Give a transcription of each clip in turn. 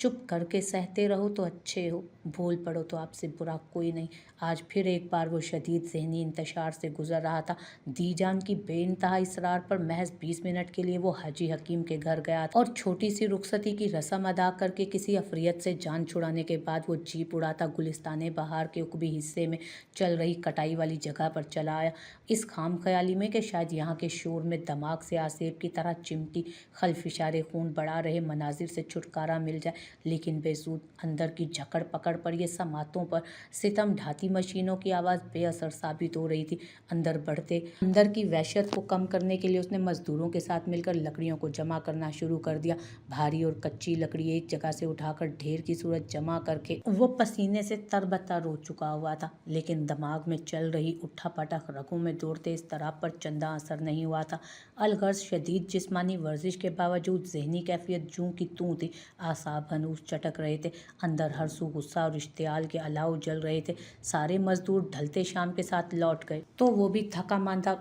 चुप करके सहते रहो तो अच्छे हो, बोल पड़ो तो आपसे बुरा कोई नहीं। आज फिर एक बार वो शदीद ज़हनी इंतशार से गुजर रहा था। दीजान की बेइंतहा इसरार पर महज 20 मिनट के लिए वो हाजी हकीम के घर गया था और छोटी सी रुखसती की रस्म अदा करके किसी अफरियत से जान छुड़ाने के बाद वो जीप उड़ाता गुलिस्ताने बहार के उकबी हिस्से में चल रही कटाई वाली जगह पर चला आया, इस खाम ख्याली में कि शायद यहाँ के शोर में दिमाग से आसेब की तरह चिमटी खलफिशारे खून बढ़ा रहे मनाजिर से छुटकारा मिल जाए। लेकिन बेसूद अंदर की जकड़ पकड़ पर ये समातों पर सितम ढाती मशीनों की आवाज़ बेअसर साबित हो रही थी। अंदर बढ़ते अंदर की वहशत को कम करने के लिए उसने मजदूरों के साथ मिलकर लकड़ियों को जमा करना शुरू कर दिया। भारी और कच्ची लकड़ी एक जगह से उठाकर ढेर की सूरत जमा करके वो पसीने से तरबतर हो चुका हुआ था, लेकिन दिमाग में चल रही उठा पटक रगों में दौड़ते इस तरह पर चंदा असर नहीं हुआ था। अलगर्ज शदीद जिस्मानी वर्जिश के बावजूद जहनी कैफियत जूं की तूं थी। आसाब हनूस चटक रहे थे, अंदर हर सू गुस्सा और इश्तियाल के अलाव जल रहे थे। सारे मजदूर ढलते शाम के साथ लौट गए तो वो भी थका मांदा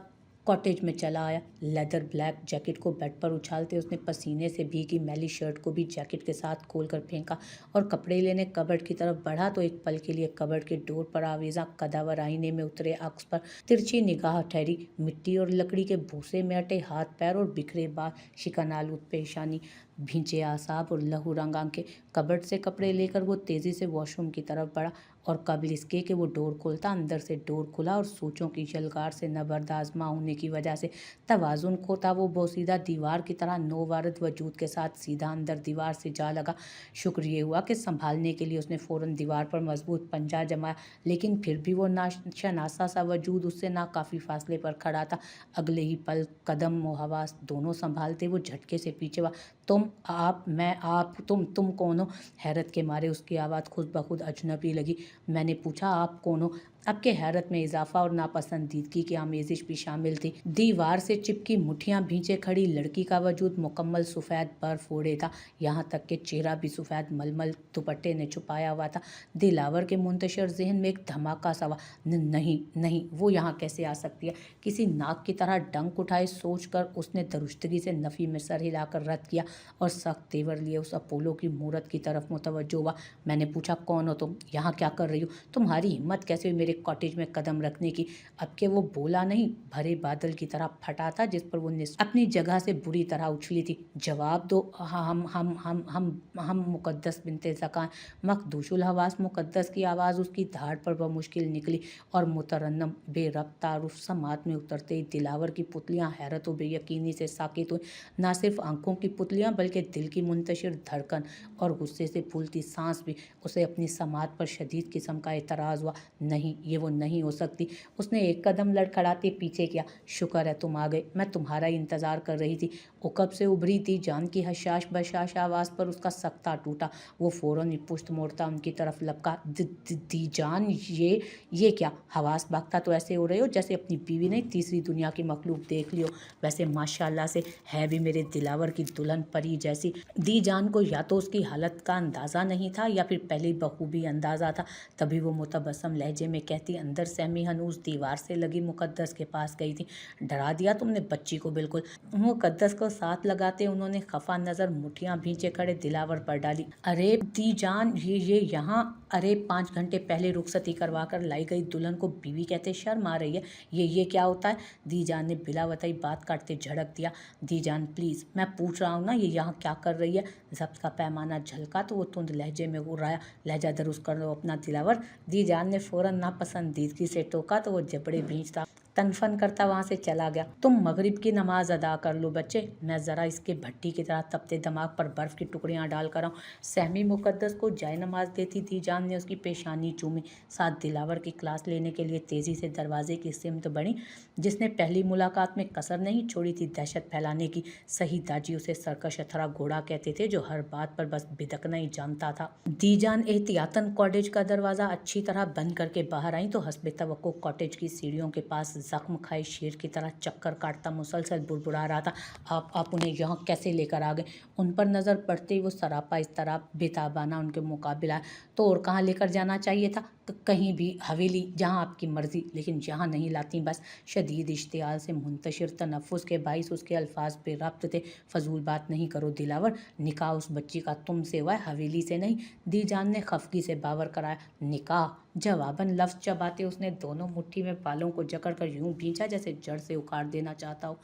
कॉटेज में चला आया। लेदर ब्लैक जैकेट को बेड पर उछालते उसने पसीने से भीगी मैली शर्ट को भी जैकेट के साथ खोलकर फेंका और कपड़े लेने कबर्ड की तरफ बढ़ा तो एक पल के लिए कबर्ड के डोर पर आवेजा कदावर आईने में उतरे अक्स पर तिरछी निगाह ठहरी। मिट्टी और लकड़ी के भूसे में अटे हाथ पैर और बिखरे बाल, शिकन आलूद पेशानी, भींचे आसाब और लहू रंग आंखें। कबर्ड से कपड़े लेकर वो तेजी से वॉशरूम की तरफ बढ़ा और कबल इसके कि वो डोर खोलता अंदर से डोर खुला और सोचों की जलगार से नबरदाजमा होने की वजह से तवाजुन खोता वो बोसीदा दीवार की तरह नौवारद वजूद के साथ सीधा अंदर दीवार से जा लगा। शुक्र ये हुआ कि संभालने के लिए उसने फौरन दीवार पर मजबूत पंजा जमाया, लेकिन फिर भी वो नाशनासा सा वजूद उससे नाकाफी फासले पर खड़ा था। अगले ही पल कदम व हवास दोनों संभालते वो झटके से पीछे हुआ। तुम, आप, मैं, आप, तुम कौन हो? हैरत के मारे उसकी आवाज़ खुद ब खुद अजनबी लगी। मैंने पूछा, आप कौन हो? अब के हैरत में इजाफा और नापसंदीदगी की आमेजिश भी शामिल थी। दीवार से चिपकी मुठियां भींचे खड़ी लड़की का वजूद मुकम्मल सफ़ेद बर्फ ओढ़े था, यहाँ तक कि चेहरा भी सफ़ेद मलमल दुपट्टे ने छुपाया हुआ था। दिलावर के मुंतशिर जहन में एक धमाका सा हुआ। नहीं नहीं, वो यहाँ कैसे आ सकती है? किसी नाक की तरह डंक उठाए सोचकर उसने दरुस्तगी से नफ़ी में सर हिलाकर रद्द किया और सख्त तेवर लिए उस अपोलो की मूरत की तरफ मुतवज्जो हुआ। मैंने पूछा, कौन हो तुम? यहाँ क्या कर रही हो? तुम्हारी हिम्मत कैसे हुई मेरे कॉटेज में कदम रखने की? अब के वो बोला नहीं, भरे बादल की तरह फटा था जिस पर वो अपनी जगह से बुरी तरह उछली थी। जवाब दो। हम मुकद्दस बिनते ज़कान। मखदूशुल हवास मुकद्दस की आवाज़ उसकी धाड़ पर बमुश्किल निकली और मुतरन्नम बेरब्त तारुफ समात में उतरते ही दिलावर की पुतलियाँ हैरत व बेयकीनी से साकित हुई। ना सिर्फ आंखों की पुतलियाँ बल्कि दिल की मुंतशिर धड़कन और गुस्से से फूलती सांस भी। उसे अपनी समात पर शदीद किस्म का एतराज़ हुआ। नहीं, ये वो नहीं हो सकती। उसने एक कदम लड़खड़ाते पीछे किया। शुक्र है तुम आ गए, मैं तुम्हारा इंतज़ार कर रही थी। उकब से उभरी थी जान की हशाश बशाश आवाज़ पर उसका सख्ता टूटा। वो फ़ौरन पुश्त मोड़ता उनकी तरफ लपका। दी जान, ये क्या? हवास भागता तो ऐसे हो रहे हो जैसे अपनी बीवी नहीं तीसरी दुनिया की मखलूक देख लियो। वैसे माशाल्लाह से है भी मेरे दिलावर की दुल्हन परी जैसी। दी जान को या तो उसकी हालत का अंदाज़ा नहीं था या फिर पहले बखूबी अंदाज़ा था। तभी वो मुतबस्सम लहजे में कहती, अंदर सहमी हनूस दीवार से लगी मुकद्दस के पास गई थी। डरा दिया तुमने बच्ची को बिल्कुल। मुकद्दस को साथ लगाते उन्होंने खफा नज़र मुठियाँ भींचे खड़े दिलावर पर डाली। अरे दी जान, ये यहाँ, अरे 5 घंटे पहले रुखसती करवा कर लाई गई दुल्हन को बीवी कहते शर्म आ रही है? ये क्या होता है? दी जान ने बिला वतई बात काटते झड़क दिया। दी जान प्लीज़, मैं पूछ रहा हूँ ना, ये यहाँ क्या कर रही है? जब्त का पैमाना झलका तो वो तुंद लहजे में उड़ाया। लहजा दुरुस्त कर लो अपना दिलावर। दी जान ने फ़ौरन नापसंदीदगी से टोका तो वो जबड़े भींचता तनफन करता वहाँ से चला गया। तुम मगरिब की नमाज अदा कर लो बच्चे, मैं ज़रा इसके भट्टी की तरह तपते दिमाग पर बर्फ़ की टुकड़ियाँ डाल कर आऊँ। सहमी मुकद्दस को जाए नमाज देती दी जान ने उसकी पेशानी चूमी। साथ दिलावर की क्लास लेने के लिए तेज़ी से दरवाजे की सिमत बढ़ी। जिसने पहली मुलाकात में कसर नहीं छोड़ी थी दहशत फैलाने की। सही दाजी उसे सरकश अथरा घोड़ा कहते थे जो हर बात पर बस बिदकना ही जानता था। दी जान एहतियातन कॉटेज का दरवाज़ा अच्छी तरह बंद करके बाहर आई तो हस्बे तवक्को कॉटेज की सीढ़ियों के पास जख्म खाए शेर की तरह चक्कर काटता मुसलसल बुड़बुड़ा रहा था, आप उन्हें यहाँ कैसे लेकर आ गए? उन पर नज़र पड़ते ही वो सरापा इस तरह बेताबाना उनके मुकाबले आया। तो और कहाँ लेकर जाना चाहिए था? कहीं भी, हवेली, जहाँ आपकी मर्ज़ी, लेकिन यहाँ नहीं लाती बस। शदीद इश्तियाल से मुंतशिर तनफ़ुस के बाइस उसके अल्फाज बेरब्त थे। फजूल बात नहीं करो दिलावर, निकाह उस बच्ची का तुमसे हुआ है, हवेली से नहीं। दीजान ने खफगी से बावर कराया। निकाह? जवाबन लफ्ज़ चबाते उसने दोनों मुट्ठी में बालों को जकड़ कर यूं भींचा जैसे जड़ से उखाड़ देना चाहता हो।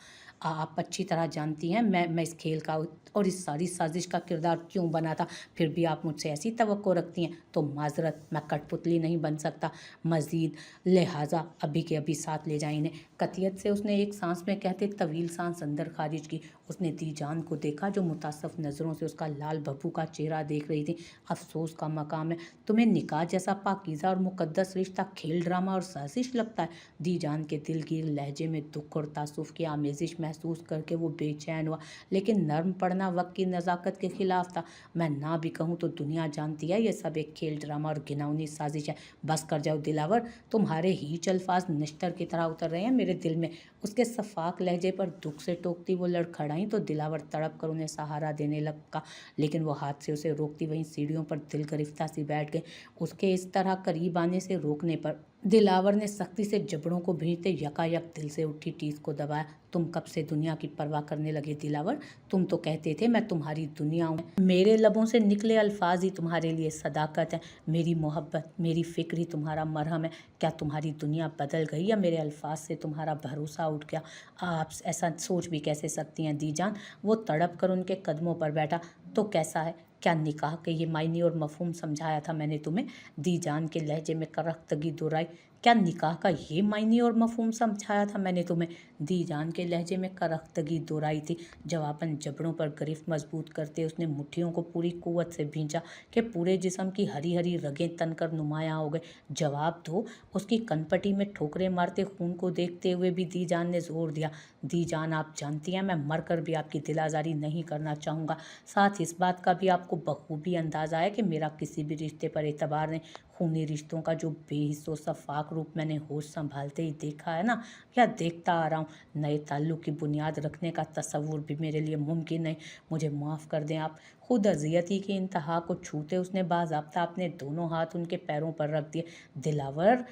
आप अच्छी तरह जानती हैं मैं इस खेल का और इस सारी साजिश का किरदार क्यों बना था। फिर भी आप मुझसे ऐसी तवक्को रखती हैं तो माजरत, मैं कठपुतली नहीं बन सकता। मजीद लिहाजा अभी के अभी साथ ले जाएं इन्हें। कतियत से उसने एक सांस में कहते तवील सांस अंदर खारिज की। उसने दीजान को देखा जो मुतासफ नज़रों से उसका लाल बब्बू का चेहरा देख रही थी। अफसोस का मकाम है, तुम्हें निकाह जैसा पाकीज़ा और मुकद्दस रिश्ता खेल ड्रामा और साजिश लगता है। दीजान के दिलगीर लहजे में दुख और तासुफ की आमेजिश महसूस करके वो बेचैन हुआ, लेकिन नर्म पड़ना वक्त की नज़ाकत के खिलाफ था। मैं ना भी कहूँ तो दुनिया जानती है ये सब एक खेल ड्रामा और घिनौनी साजिश है। बस कर जाओ दिलावर, तुम्हारे ही अल्फाज नश्तर की तरह उतर रहे हैं मेरे दिल में। उसके सफाक लहजे पर दुख से टोकती वो लड़खड़ाई तो दिलावर तड़प कर उन्हें सहारा देने लगा, लेकिन वो हाथ से उसे रोकती वहीं सीढ़ियों पर दिल गिरफ्ता सी बैठ गई। उसके इस तरह करीब आने से रोकने पर दिलावर ने सख्ती से जबड़ों को भींचते यकायक दिल से उठी टीस को दबाया। तुम कब से दुनिया की परवाह करने लगे दिलावर? तुम तो कहते थे मैं तुम्हारी दुनिया हूँ। मेरे लबों से निकले अल्फाज ही तुम्हारे लिए सदाकत है। मेरी मोहब्बत, मेरी फिक्र ही तुम्हारा मरहम है। क्या तुम्हारी दुनिया बदल गई या मेरे अल्फाज से तुम्हारा भरोसा उठ गया? आप ऐसा सोच भी कैसे सकती हैं दीजान? वो तड़प कर उनके कदमों पर बैठा। तो कैसा है? क्या निकाह के ये मायने और मफहूम समझाया था मैंने तुम्हें? दीजान के लहजे में करख्तगी दोहराई। क्या निकाह का ये मायने और मफहूम समझाया था मैंने तुम्हें? दीजान के लहजे में करख्तगी दोहराई थी। जवाबन जबड़ों पर गिरफ्त मजबूत करते उसने मुट्ठियों को पूरी कुव्वत से भींचा कि पूरे जिस्म की हरी हरी रगें तनकर नुमायां हो गए। जवाब दो। उसकी कनपटी में ठोकरें मारते खून को देखते हुए भी दीजान ने जोर दिया। दीजान, आप जानती हैं मैं मरकर भी आपकी दिल आज़ारी नहीं करना चाहूँगा। साथ इस बात का भी आपको बखूबी अंदाज़ा है कि मेरा किसी भी रिश्ते पर एतबार नहीं। खूनी रिश्तों का जो बेहिस्सो सफाक रूप मैंने होश संभालते ही देखा है ना, या देखता आ रहा हूँ, नए ताल्लुक़ की बुनियाद रखने का तसव्वुर भी मेरे लिए मुमकिन नहीं। मुझे माफ़ कर दें आप। खुद अजियती की इंतहा को छूते उसने बाज़ाब्ता अपने दोनों हाथ उनके पैरों पर रख दिए। दिलावर,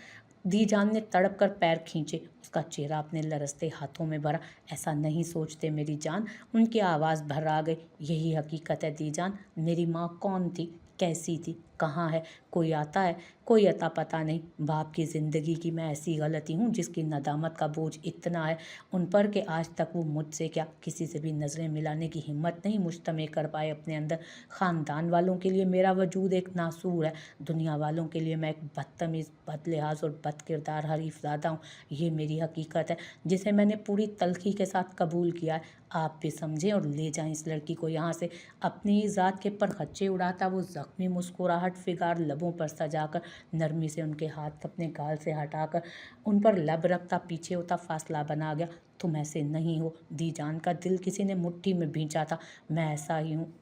दीजान ने तड़प कर पैर खींचे। उसका चेहरा अपने लरसते हाथों में भरा। ऐसा नहीं सोचते मेरी जान। उनकी आवाज़ भर आ गई। यही हकीकत है दीजान। मेरी माँ कौन थी, कैसी थी, कहाँ है? कोई आता है? कोई अता पता नहीं। बाप की ज़िंदगी की मैं ऐसी गलती हूँ जिसकी नदामत का बोझ इतना है उन पर कि आज तक वो मुझसे क्या किसी से भी नज़रें मिलाने की हिम्मत नहीं मुश्तमे कर पाए अपने अंदर। ख़ानदान वालों के लिए मेरा वजूद एक नासूर है, दुनिया वालों के लिए मैं एक बदतमीज़, बदलिहाज और बदकिरदार हरीफज़ादा हूँ। ये मेरी हकीकत है जिसे मैंने पूरी तल्खी के साथ कबूल किया है। आप भी समझें और ले जाएं इस लड़की को यहाँ से। अपनी ही ज़ात के परखच्चे उड़ाता वो ज़ख्मी मुस्कुराहट फिगार लबों पर सजाकर नरमी से उनके हाथ अपने गाल से हटाकर उन पर लब रखता पीछे होता फासला बना गया। तुम ऐसे नहीं हो। दीजान का दिल किसी ने मुट्ठी में भींचा था। मैं ऐसा ही हूँ,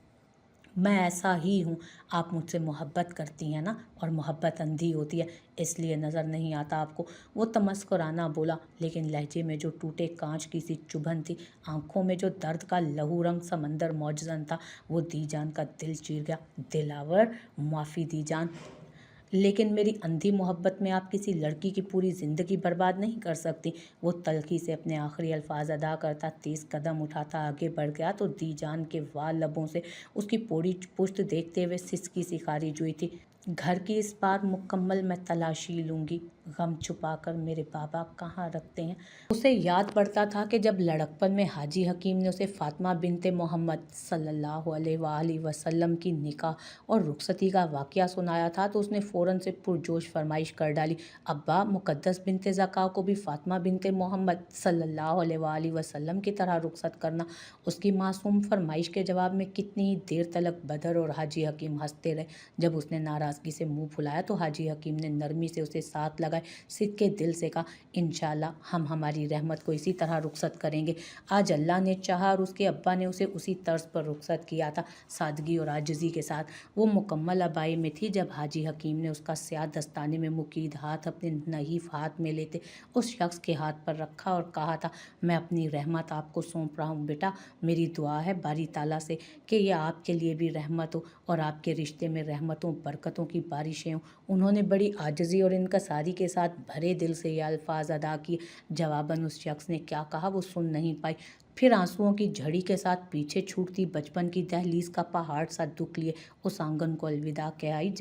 मैं ऐसा ही हूँ। आप मुझसे मोहब्बत करती हैं ना, और मोहब्बत अंधी होती है इसलिए नज़र नहीं आता आपको। वो तमस्कुराना बोला, लेकिन लहजे में जो टूटे कांच की सी चुभन थी, आंखों में जो दर्द का लहू रंग समंदर मौजज़न था, वो दीजान का दिल चीर गया। दिलावर, माफ़ी दीजान, लेकिन मेरी अंधी मोहब्बत में आप किसी लड़की की पूरी ज़िंदगी बर्बाद नहीं कर सकती। वो तल्खी से अपने आखिरी अल्फाज अदा करता तेज़ कदम उठाता आगे बढ़ गया तो दीजान के वाल लबों से उसकी पोड़ी पुश्त देखते हुए सिसकी सी खारिज हुई थी। घर की इस बार मुकम्मल मैं तलाशी लूँगी। गम छुपाकर मेरे बाबा कहाँ रखते हैं? उसे याद पड़ता था कि जब लड़कपन में हाजी हकीम ने उसे फातिमा बिनते मोहम्मद सल्लल्लाहु अलैहि वसल्लम की निकाह और रुखसती का वाक़या सुनाया था तो उसने फ़ौरन से पुरजोश फरमाइश कर डाली, अब्बा, मुक़द्दस बिनते ज़का को भी फातिमा बिनते मोहम्मद सल्लल्लाहु अलैहि वसल्लम की तरह रुखसत करना। उसकी मासूम फरमाइश के जवाब में कितनी ही देर तलक बदर और हाजी हकीम हंसते रहे। जब उसने नाराज़गी नाराज़गी से मुंह फुलाया तो हाजी हकीम ने नरमी से उसे साथ लगाए, सिक्के दिल से कहा, इंशाल्लाह हम हमारी रहमत को इसी तरह रुखसत करेंगे। आज अल्लाह ने चाहा और उसके अब्बा ने उसे उसी तर्ज पर रुखसत किया था, सादगी और आजिज़ी के साथ। वो मुकम्मल अबाई में थी जब हाजी हकीम ने उसका स्याह दस्ताने में मुकीद हाथ अपने नहीफ हाथ में लेते उस शख्स के हाथ पर रखा और कहा था, मैं अपनी रहमत आपको सौंप रहा हूँ बेटा। मेरी दुआ है बारी ताला से कि यह आपके लिए भी रहमत हो और आपके रिश्ते में रहमतों बरकतों की बारिशें हों। उन्होंने बड़ी आजिज़ी और इनकसारी के साथ भरे दिल से ये अल्फाज अदा किए। जवाबन उस शख्स ने क्या कहा वो सुन नहीं पाई। फिर आंसुओं की झड़ी के साथ पीछे छूटती बचपन की दहलीज का पहाड़ सा दुख लिए उस आंगन को अलविदा कह आई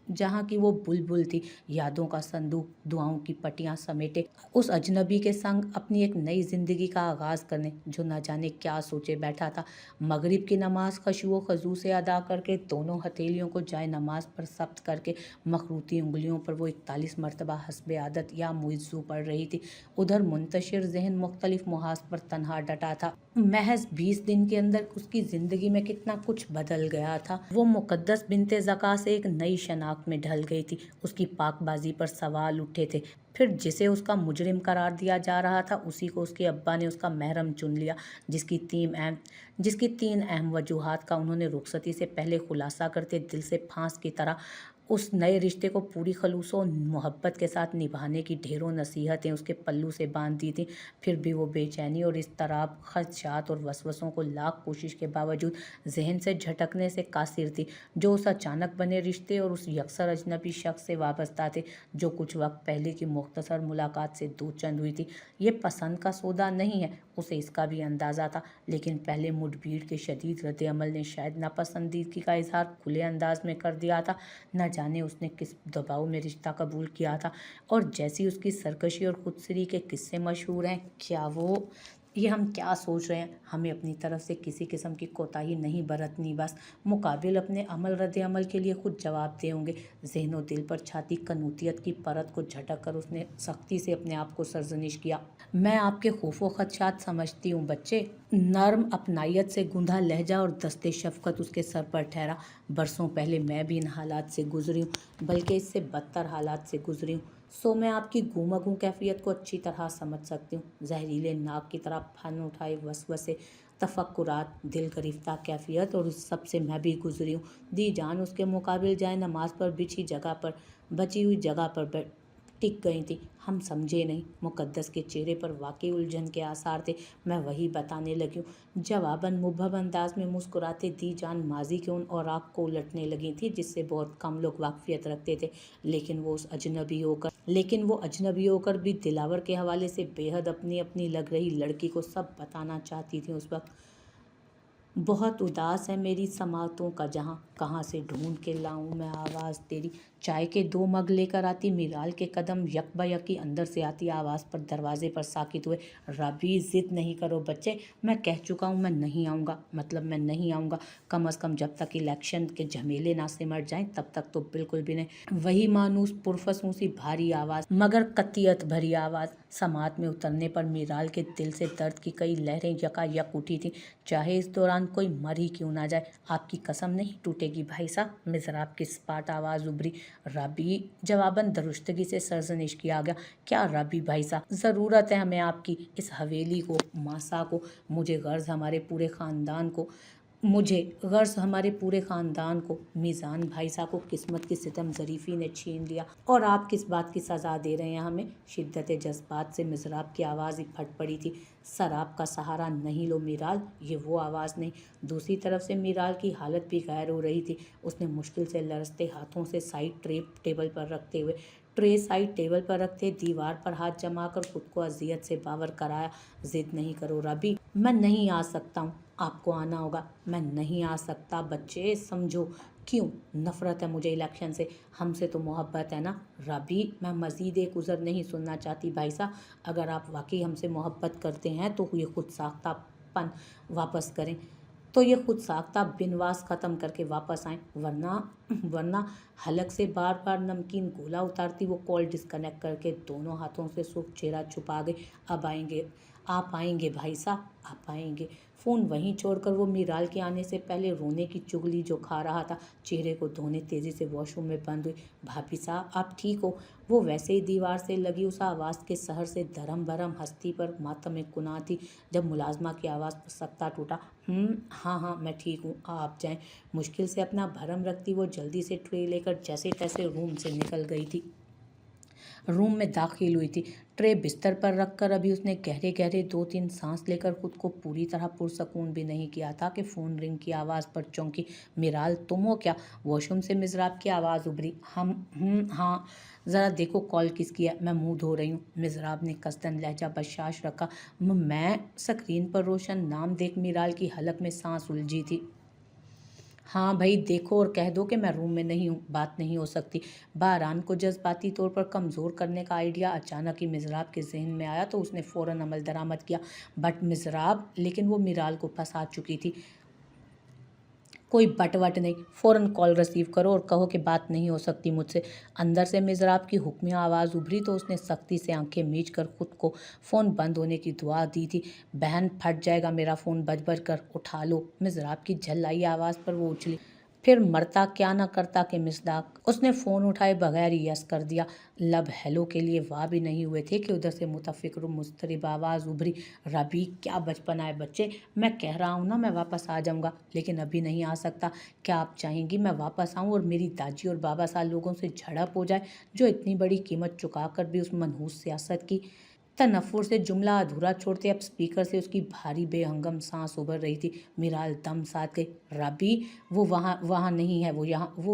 जहाँ की वो बुलबुल थी, यादों का संदूक, दुआओं की पटियां समेटे उस अजनबी के संग अपनी एक नई जिंदगी का आगाज करने, जो न जाने क्या सोचे बैठा था। मगरिब की नमाज खशू खजू से अदा करके दोनों हथेलियों को जाए नमाज पर सब्त करके मखरूती उंगलियों पर वो 41 मरतबा हस्बे आदत या मुइज़्ज़ू पढ़ रही थी। उधर मुंतशिर जहन मुख्तलिफ मुहाज पर तनहा डटा था। महज 20 दिन के अंदर उसकी ज़िंदगी में कितना कुछ बदल गया था। वो मुक़द्दस बिनते ज़का से एक नई शनाख्त में ढल गई थी। उसकी पाकबाजी पर सवाल उठे थे। फिर जिसे उसका मुजरिम करार दिया जा रहा था उसी को उसके अब्बा ने उसका महरम चुन लिया, जिसकी तीन अहम वजूहात का उन्होंने रुखसती से पहले खुलासा करते दिल से फांस की तरह उस नए रिश्ते को पूरी खलूस और मोहब्बत के साथ निभाने की ढेरों नसीहतें उसके पल्लू से बांध दी थी। फिर भी वो बेचैनी और इज़्तिराब, खदशात और वसवसों को लाख कोशिश के बावजूद जहन से झटकने से कासिर थी, जो उस अचानक बने रिश्ते और उस यकसर अजनबी शख्स से वाबस्ता थे जो कुछ वक्त पहले की मुख्तसर मुलाकात से दो चंद हुई थी। ये पसंद का सौदा नहीं है, उसे इसका भी अंदाज़ा था, लेकिन पहले मुठभीड़ के शदीद रद्द-ए-अमल ने शायद नापसंदीदगी का इजहार खुले अंदाज में कर दिया था। न जाने उसने किस दबाव में रिश्ता कबूल किया था और जैसी उसकी सरकशी और खुदसरी के किस्से मशहूर हैं, क्या वो ये हम क्या सोच रहे हैं, हमें अपनी तरफ से किसी किस्म की कोताही नहीं बरतनी, बस मुकाबिल अपने अमल रद्द अमल के लिए खुद जवाब दे होंगे। ज़हन और दिल पर छाती कनूतियत की परत को झटक कर उसने सख्ती से अपने आप को सरजनिश किया। मैं आपके खौफो खदशात समझती हूँ बच्चे। नर्म अपनायत से गुंधा लहजा और दस्ते शफकत उसके सर पर ठहरा। बरसों पहले मैं भी इन हालात से गुजरी हूँ, बल्कि इससे बदतर हालात से गुजरी हूँ, सो मैं आपकी गुमगू कैफियत को अच्छी तरह समझ सकती हूँ। जहरीले नाक की तरह फन उठाए वसवसे, तफक्कुरात, दिल गरिफ्ता कैफियत और उस सब से मैं भी गुजरी हूँ। दी जान उसके मुकाबिल जाए नमाज पर बची हुई जगह पर टिक गई थी। हम समझे नहीं, मुकद्दस के चेहरे पर वाकई उलझन के आसार थे। मैं वही बताने लगी हूँ। जवाबन मुबहम अंदाज में मुस्कुराते दी जान माजी के उन औराक को उलटने लगी थी जिससे बहुत कम लोग वाकफियत रखते थे, लेकिन वो अजनबी होकर भी दिलावर के हवाले से बेहद अपनी अपनी लग रही लड़की को सब बताना चाहती थी। उस वक्त बहुत उदास है मेरी समातों का जहाँ, कहाँ से ढूंढ के लाऊं मैं आवाज़ तेरी। चाय के 2 मग लेकर आती मीराल के कदम यकबायकी अंदर से आती आवाज़ पर दरवाजे पर साकित हुए। रबी जिद नहीं करो बच्चे, मैं कह चुका हूँ मैं नहीं आऊँगा, मतलब मैं नहीं आऊँगा। कम अज़ कम जब तक इलेक्शन के झमेले ना सिमट जाएं तब तक तो बिल्कुल भी नहीं। वही मानूस पुरफसूं सी भारी आवाज़ मगर कतियत भरी आवाज़। समात में उतरने पर मीराल के दिल से दर्द की कई लहरें यकायक उठी थी। चाहे इस दौरान कोई मर ही क्यों ना जाए, आपकी कसम नहीं टूटेगी भाई साहब। मिज़राब की स्पाट आवाज़ उभरी। रबी, जवाबन दुरुस्तगी से सरजनिश किया गया। क्या रबी भाई साहब, ज़रूरत है हमें आपकी, इस हवेली को, मासा को, मुझे गर्ज हमारे पूरे ख़ानदान को। मीज़ान भाई साहब को किस्मत की सितम ज़रीफ़ी ने छीन लिया और आप किस बात की सज़ा दे रहे हैं हमें। शिद्दत जज्बात से मिज़राब की आवाज़ ही फट पड़ी थी। शराब का सहारा नहीं लो मीराल, ये वो आवाज़ नहीं। दूसरी तरफ से मीराल की हालत भी गैर हो रही थी। उसने मुश्किल से लरसते हाथों से ट्रे साइड टेबल पर रखते दीवार पर हाथ जमाकर खुद को अजियत से बावर कराया। जिद नहीं करो रबी, मैं नहीं आ सकता हूँ, आपको आना होगा। मैं नहीं आ सकता बच्चे, समझो। क्यों? नफ़रत है मुझे इलेक्शन से, हमसे तो मोहब्बत है ना। रबी, मैं मज़ीद एक उज़र नहीं सुनना चाहती भाई साहब। अगर आप वाकई हमसे मोहब्बत करते हैं तो ये खुद साख्तापन वापस करें, तो ये खुद साख्ता बिनवास ख़त्म करके वापस आएँ, वरना हलक से बार बार नमकीन गोला उतारती वो कॉल डिस्कनेक्ट करके दोनों हाथों से सुर्ख चेहरा छुपा गई। आप आएंगे भाई साहब, आप आएंगे। फ़ोन वहीं छोड़कर वो मीराल के आने से पहले रोने की चुगली जो खा रहा था, चेहरे को धोने तेज़ी से वॉशरूम में बंद हुई। भाभी साहब आप ठीक हो? वो वैसे ही दीवार से लगी उस आवाज़ के सहर से धर्म भरम हस्ती पर मातम में कुना थी। जब मुलाजमा की आवाज़ पर सकता टूटा, हाँ हाँ मैं ठीक हूँ, आप जाएं। मुश्किल से अपना भरम रखती वो जल्दी से ट्रे लेकर जैसे तैसे रूम से निकल गई थी। रूम में दाखिल हुई थी। ट्रे बिस्तर पर रखकर अभी उसने गहरे गहरे 2-3 सांस लेकर खुद को पूरी तरह पुरसकून भी नहीं किया था कि फ़ोन रिंग की आवाज़ पर चौंकी। मिराल तुम हो क्या? वॉशरूम से मिज़राब की आवाज़ उभरी। हाँ ज़रा देखो कॉल किसकी है, मैं मुंह धो रही हूँ। मिज़राब ने कसदन लहजा बशाश रखा। मैं स्क्रीन पर रोशन नाम देख मिराल की हलक में सांस उलझी थी। हाँ भाई देखो और कह दो कि मैं रूम में नहीं हूँ, बात नहीं हो सकती। बहरान को जज्बाती तौर पर कमज़ोर करने का आइडिया अचानक ही मिज़राब के जहन में आया तो उसने फ़ौरन अमल दरामद किया। बट मिज़राब, लेकिन वो मिराल को फंसा चुकी थी। कोई बटवट नहीं, फ़ौरन कॉल रिसीव करो और कहो कि बात नहीं हो सकती मुझसे। अंदर से मिज़राब की हुक्मिया आवाज़ उभरी तो उसने सख्ती से आंखें मीच कर खुद को फ़ोन बंद होने की दुआ दी थी। बहन फट जाएगा मेरा फ़ोन, बज बज कर उठा लो। मिज़राब की झल्लाई आवाज़ पर वो उछली। फिर मरता क्या न करता कि मिसदाक। उसने फ़ोन उठाए बगैर ही यस कर दिया। लब हेलो के लिए वाह भी नहीं हुए थे कि उधर से मुतफ़िक्र मुस्तरिब आवाज़ उभरी। रबी क्या बचपन आए बच्चे, मैं कह रहा हूँ ना मैं वापस आ जाऊँगा, लेकिन अभी नहीं आ सकता। क्या आप चाहेंगी मैं वापस आऊँ और मेरी दादी और बाबा साल लोगों से झड़प हो जाए जो इतनी बड़ी कीमत चुका कर भी उस मनहूस सियासत की? तनफ़ुर से जुमला अधूरा छोड़ते अब स्पीकर से उसकी भारी बेहंगम सांस उभर रही थी। मिराल दम साध गई। रबी वो वहाँ वहाँ नहीं है, वो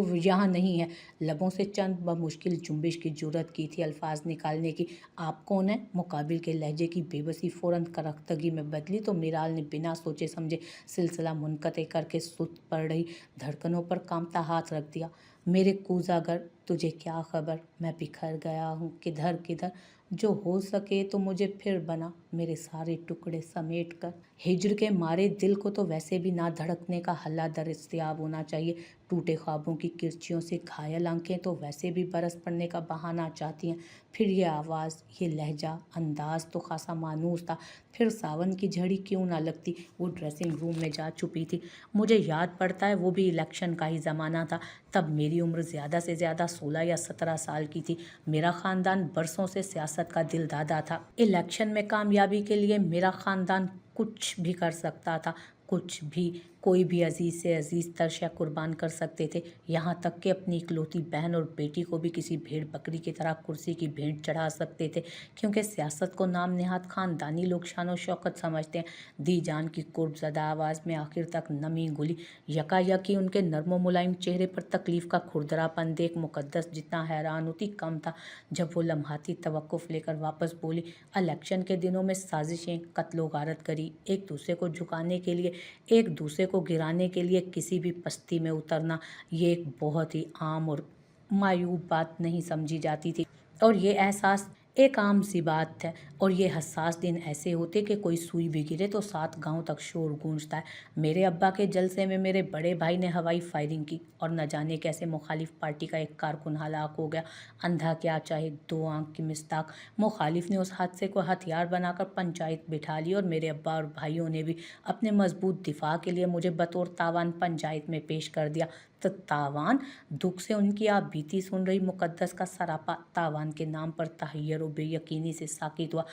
यहाँ नहीं है। लबों से चंद बमुश्किल जुम्बिश की जुर्रत की थी अल्फाज निकालने की। आप कौन है? मुकाबिल के लहजे की बेबसी फ़ौरन करख्तगी में बदली तो मिराल ने बिना सोचे समझे सिलसिला मुनक़ते करके सुत पड़ रही धड़कनों पर कांपता हाथ रख दिया। मेरे कूज़ागर तुझे क्या खबर, मैं बिखर गया हूँ किधर किधर। जो हो सके तो मुझे फिर बना, मेरे सारे टुकड़े समेट कर। हिज्र के मारे दिल को तो वैसे भी ना धड़कने का हल्ला दरिस्तियाब होना चाहिए। टूटे ख्वाबों की किरचियों से घायल आंखें तो वैसे भी बरस पड़ने का बहाना चाहती हैं। फिर ये आवाज़, ये लहजा, अंदाज तो खासा मानूस था। फिर सावन की झड़ी क्यों ना लगती। वो ड्रेसिंग रूम में जा चुकी थी। मुझे याद पड़ता है वो भी इलेक्शन का ही ज़माना था। तब मेरी उम्र ज़्यादा से ज़्यादा 16 या 17 साल की थी। मेरा ख़ानदान बरसों से सियासत का दिलदादा था। इलेक्शन में कामयाबी के लिए मेरा ख़ानदान कुछ भी कर सकता था, कुछ भी। कोई भी अजीज़ से अजीज़ तर शय कुर्बान कर सकते थे, यहाँ तक कि अपनी इकलौती बहन और बेटी को भी किसी भेड़ बकरी की तरह कुर्सी की भेंट चढ़ा सकते थे, क्योंकि सियासत को नाम नेहाद ख़ानदानी लोग शान शौकत समझते हैं। दी जान की कुर्बज़दा आवाज़ में आखिर तक नमी घुली। यकायकी उनके नर्मो मुलायम चेहरे पर तकलीफ़ का खुरदरापन देख मुकद्दस जितना हैरान होती कम था। जब वो लम्हाती तवक्कुफ़ लेकर वापस बोली, इलेक्शन के दिनों में साजिशें, कत्लो गारत करी, एक दूसरे को झुकाने के लिए, एक दूसरे को गिराने के लिए किसी भी पस्ती में उतरना, ये एक बहुत ही आम और मायूब बात नहीं समझी जाती थी। और ये एहसास एक आम सी बात है। और ये हसास दिन ऐसे होते कि कोई सुई भी गिरे तो 7 गांव तक शोर गूंजता है। मेरे अब्बा के जलसे में मेरे बड़े भाई ने हवाई फायरिंग की और न जाने कैसे मुखालिफ पार्टी का एक कारकुन हलाक हो गया। अंधा क्या चाहे, 2 आंख की मिस्ताक। मुखालिफ ने उस हादसे को हथियार बनाकर पंचायत बिठा ली और मेरे अब्बा और भाइयों ने भी अपने मजबूत दिफा के लिए मुझे बतौर तावान पंचायत में पेश कर दिया। तो तावान? दुख से उनकी आप बीती सुन रही मुकद्दस का सरापा तावान के नाम पर तहैयर व बेयकीनी से साकित हुआ।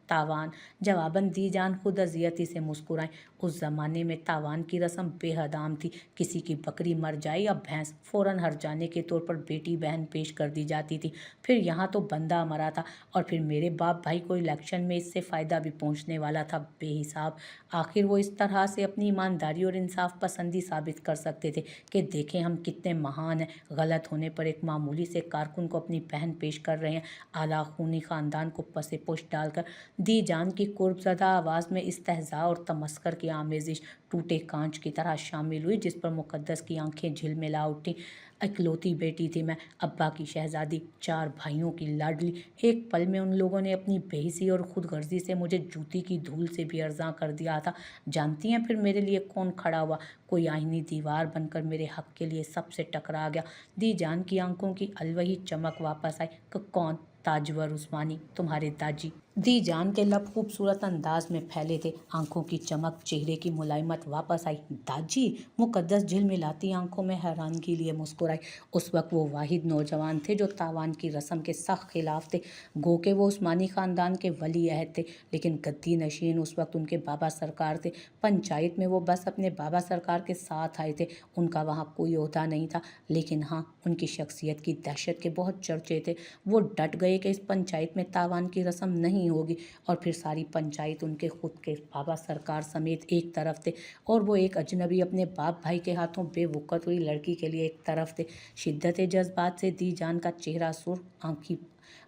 तावान। जवाबन दी जान खुद अजियती से मुस्कुराएं। उस जमाने में तावान की रस्म बेहद आम थी। किसी की बकरी मर जाए या भैंस, फौरन हर जाने के तौर पर बेटी बहन पेश कर दी जाती थी। फिर यहाँ तो बंदा मरा था और फिर मेरे बाप भाई को इलेक्शन में इससे फ़ायदा भी पहुँचने वाला था बेहिसाब। आखिर वो इस तरह से अपनी ईमानदारी और इंसाफ पसंदी साबित कर सकते थे कि देखें हम कितने महान हैं। गलत होने पर एक मामूली से कारकुन को अपनी बहन पेश कर रहे हैं, आला खूनी ख़ानदान को पसे पुश डालकर। दी जान की कुर्बज़दा आवाज़ में इस्तेहज़ा और तमस्कर की आमेज़िश टूटे कांच की तरह शामिल हुई, जिस पर मुकद्दस की आंखें झिलमिला उठी। इकलौती बेटी थी मैं, अब्बा की शहजादी, 4 भाइयों की लाडली। एक पल में उन लोगों ने अपनी बेहिसी और खुदगर्जी से मुझे जूती की धूल से भी अर्ज़ां कर दिया था। जानती हैं फिर मेरे लिए कौन खड़ा हुआ? कोई आईनी दीवार बनकर मेरे हक के लिए सबसे टकरा गया। दी जान की आंखों की अलवही चमक वापस आई। कौन? ताजवर उस्मानी, तुम्हारे दाजी। दी जान के लब खूबसूरत अंदाज में फैले थे, आंखों की चमक, चेहरे की मुलायमत वापस आई। दादी, मुकद्दस झिलमिलाती आंखों में हैरानगी लिए मुस्कुराई। उस वक्त वो वाहिद नौजवान थे जो तावान की रस्म के सख्त खिलाफ थे। गो के वो उस्मानी खानदान के वली अहद थे, लेकिन गद्दी नशीन उस वक्त उनके बाबा सरकार थे। पंचायत में वो बस अपने बाबा सरकार के साथ आए थे, उनका वहाँ कोई ओहदा नहीं था। लेकिन हाँ, उनकी शख्सियत की दहशत के बहुत चर्चे थे। वो डट गए कि इस पंचायत में तावान की रस्म नहीं होगी, और फिर सारी पंचायत उनके खुद के बाबा सरकार समेत एक तरफ थे, और वो एक अजनबी अपने बाप भाई के हाथों बेवकूफ़ हुई लड़की के लिए एक तरफ थे। शिद्दत जज्बात से दी जान का चेहरा सुर्ख,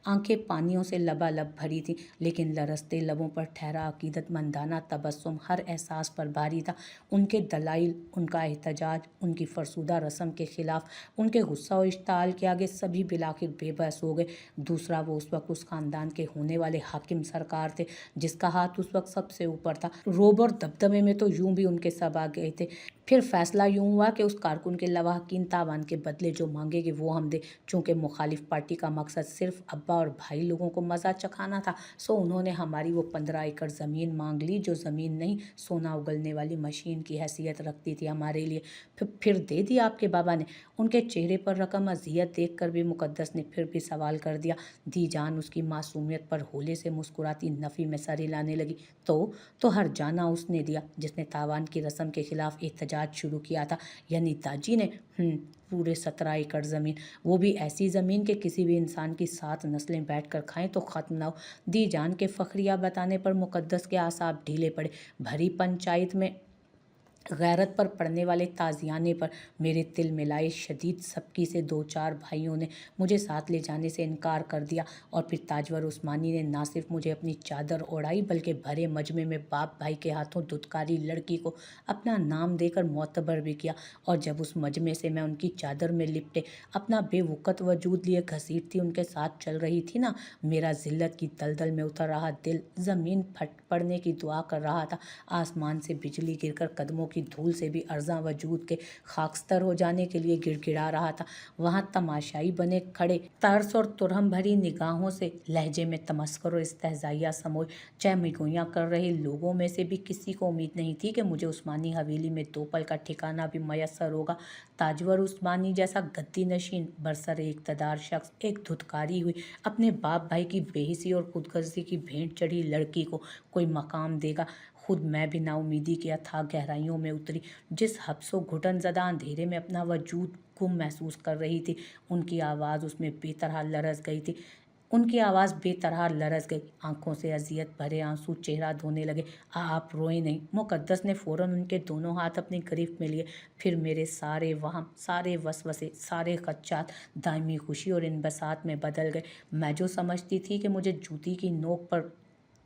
आंखें पानियों से लबालब भरी थी, लेकिन लरसते लबों पर ठहरा अकीदतमंदाना तबस्सुम हर एहसास पर भारी था। उनके दलाइल, उनका एहतजाज, उनकी फरसुदा रस्म के खिलाफ, उनके गुस्सा और इश्ताल के आगे सभी बिलाखिर बेबस हो गए। दूसरा, वो उस वक्त उस खानदान के होने वाले हाकिम सरकार थे जिसका हाथ उस वक्त सबसे ऊपर था। रोब और दबदबे में तो यूं भी उनके सब आ गए थे। फिर फैसला यूं हुआ कि उस कारकुन के लवाहकीन तावान के बदले जो मांगेगे वो हम दे। चूँकि मुखालिफ पार्टी का मकसद सिर्फ अब्बा और भाई लोगों को मज़ा चखाना था, सो उन्होंने हमारी वो 15 एकड़ ज़मीन मांग ली, जो ज़मीन नहीं, सोना उगलने वाली मशीन की हैसियत रखती थी हमारे लिए। फिर दे दी आपके बाबा ने? उनके चेहरे पर रकम अजियत देख कर भी मुकद्दस ने फिर भी सवाल कर दिया। दी जान उसकी मासूमियत पर होले से मुस्कुराती नफ़ी में सर हिलाने लगी। तो हर जाना उसने दिया जिसने तावान की रस्म के खिलाफ एहतजाज शुरू किया था, यानी दाजी ने। पूरे 17 एकड़ ज़मीन, वो भी ऐसी ज़मीन कि किसी भी इंसान की 7 नस्लें बैठकर खाएं तो ख़त्म ना हो। दी जान के फ़खरिया बताने पर मुकद्दस के आसाब ढीले पड़े। भरी पंचायत में गैरत पर पड़ने वाले ताजियाने पर मेरे तिल मिलाए शदीद सबकी से 2-4 भाइयों ने मुझे साथ ले जाने से इनकार कर दिया, और फिर ताजवर उस्मानी ने ना सिर्फ मुझे अपनी चादर ओढ़ाई, बल्कि भरे मजमे में बाप भाई के हाथों दुत्कारी लड़की को अपना नाम देकर मोतबर भी किया। और जब उस मजमे से मैं उनकी चादर में लिपटे अपना बेवकत वजूद लिए घसीटती उनके साथ चल रही थी ना, मेरा जिल्लत की दलदल में उतर रहा दिल ज़मीन फट पड़ने की दुआ कर रहा था। आसमान से बिजली गिरकर कदमों की धूल से भी अर्जा वजूद के खाकस्तर हो जाने के लिए गिड़गिड़ा रहा था। वहाँ तमाशाई बने खड़े तर्स और तुरहम भरी निगाहों से लहजे में तमस्कर और इस्तेहज़ाइया समोई चहमगोइयाँ कर रहे लोगों में से भी किसी को उम्मीद नहीं थी कि मुझे उस्मानी हवेली में 2 पल का ठिकाना भी मयसर होगा। ताजवर उस्मानी जैसा गद्दी नशीन बरसर इक़्तिदार शख्स एक धुतकारी हुई अपने बाप भाई की बेहिसी और खुदगर्जी की भेंट चढ़ी लड़की को कोई मकाम देगा। खुद मैं भी नाउमीदी की अथाह गहराइयों में उतरी। जिस हब्सो घुटन ज़दा अंधेरे में अपना वजूद गुम महसूस कर रही थी, उनकी आवाज़ बेतरह लरज़ गई। आंखों से अजियत भरे आंसू चेहरा धोने लगे। आप रोए नहीं। मुकद्दस ने फ़ौरन उनके दोनों हाथ अपनी गिरफ्त में लिए। फिर मेरे सारे वहम, सारे वसवसे, सारे खदशात दायमी खुशी और इनबसात में बदल गए। मैं जो समझती थी कि मुझे जूती की नोक पर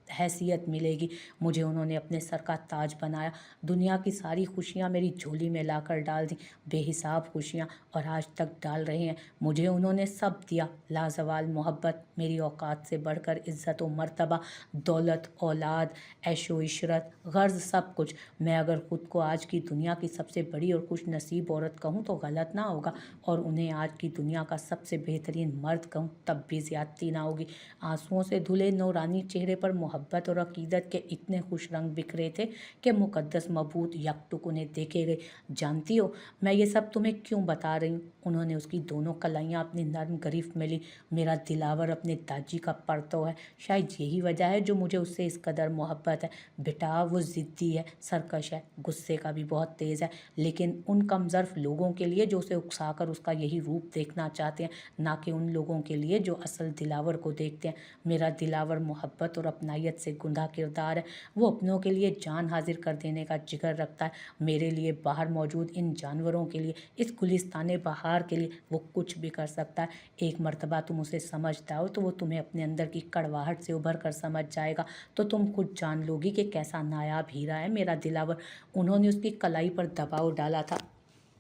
हैसियत मिलेगी, मुझे उन्होंने अपने सर का ताज बनाया। दुनिया की सारी खुशियाँ मेरी झोली में लाकर डाल दी, बेहिसाब खुशियाँ, और आज तक डाल रहे हैं। मुझे उन्होंने सब दिया, लाजवाल मोहब्बत, मेरी औकात से बढ़कर इज़्ज़त व मर्तबा, दौलत, औलाद, ऐशो इशरत, गर्ज, सब कुछ। मैं अगर ख़ुद को आज की दुनिया की सबसे बड़ी और खुश नसीब औरत कहूँ तो गलत ना होगा, और उन्हें आज की दुनिया का सबसे बेहतरीन मर्द कहूँ तब भी ज़्यादती ना होगी। आंसुओं से धुले नूरानी चेहरे पर मोहब्बत और अकीदत के इतने खुश रंग बिखरे थे कि मुकद्दस मबूत यकटुक उन्हें देखे गए। जानती हो मैं ये सब तुम्हें क्यों बता रही हूँ? उन्होंने उसकी दोनों कलाइयाँ अपनी नर्म गिरफ्त में ली। मेरा दिलावर अपने दाजी का परतव है, शायद यही वजह है जो मुझे उससे इस कदर मोहब्बत है। बेटा वो ज़िद्दी है, सरकश है, गुस्से का भी बहुत तेज़ है, लेकिन उन कमज़र्फ लोगों के लिए जो उसे उकसाकर उसका यही रूप देखना चाहते हैं, ना कि उन लोगों के लिए जो असल दिलावर को देखते हैं। मेरा दिलावर मोहब्बत और अपनायत से गुंधा किरदार है। वो अपनों के लिए जान हाजिर कर देने का जिगर रखता है। मेरे लिए बाहर मौजूद इन जानवरों के लिए, इस गुलिस्तान बहार के लिए वो कुछ भी कर सकता है। एक मर्तबा तुम उसे समझ जाओ तो वो तुम्हें अपने अंदर की कड़वाहट से उभर कर समझ जाएगा, तो तुम खुद जान लोगी कि कैसा नायाब हीरा है मेरा दिलावर। उन्होंने उसकी कलाई पर दबाव डाला था।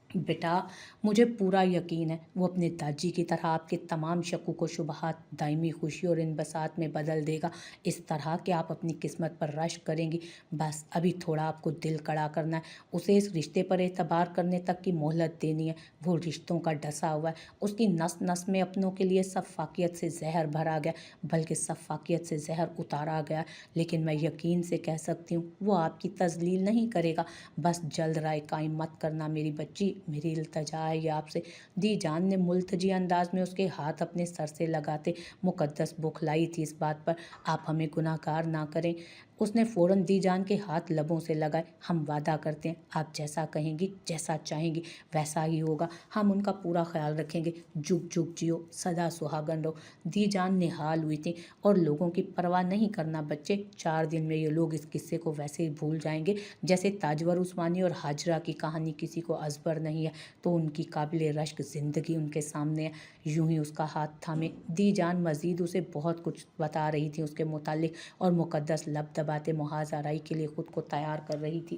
बेटा, मुझे पूरा यकीन है वो अपने दादी की तरह आपके तमाम शक्कों को शुबहात दायमी खुशी और इनबसात में बदल देगा। इस तरह कि आप अपनी किस्मत पर रश्क करेंगी। बस अभी थोड़ा आपको दिल कड़ा करना है, उसे इस रिश्ते पर एतबार करने तक की मोहलत देनी है। वो रिश्तों का डसा हुआ है, उसकी नस नस में अपनों के लिए शफ़ाक़ियत से ज़हर भरा गया, बल्कि शफ़ाक़ियत से ज़हर उतारा गया। लेकिन मैं यकीन से कह सकती हूँ वो आपकी तज़लील नहीं करेगा। बस जल्द राय कायम मत करना मेरी बच्ची, मेरी इल्तिजा है ये आपसे। दी जान ने मुल्तजी अंदाज में उसके हाथ अपने सर से लगाते मुकद्दस बुखलाई थी इस बात पर, आप हमें गुनाहगार ना करें। उसने फ़ौरन दी जान के हाथ लबों से लगाए। हम वादा करते हैं आप जैसा कहेंगी, जैसा चाहेंगी वैसा ही होगा। हम उनका पूरा ख्याल रखेंगे। जुग जुग जियो, सदा सुहागन रहो। दी जान निहाल हुई थी। और लोगों की परवाह नहीं करना बच्चे, 4 दिन में ये लोग इस किस्से को वैसे ही भूल जाएंगे जैसे ताजवर उस्मानी और हाजरा की कहानी किसी को अजबर नहीं है तो उनकी काबिल रश्क ज़िंदगी उनके सामने है। यूं ही उसका हाथ थामे दी जान मजीद उसे बहुत कुछ बता रही थी उसके मुतालिक, और मुकद्दस लब दबाते मुहाज़राई के लिए खुद को तैयार कर रही थी।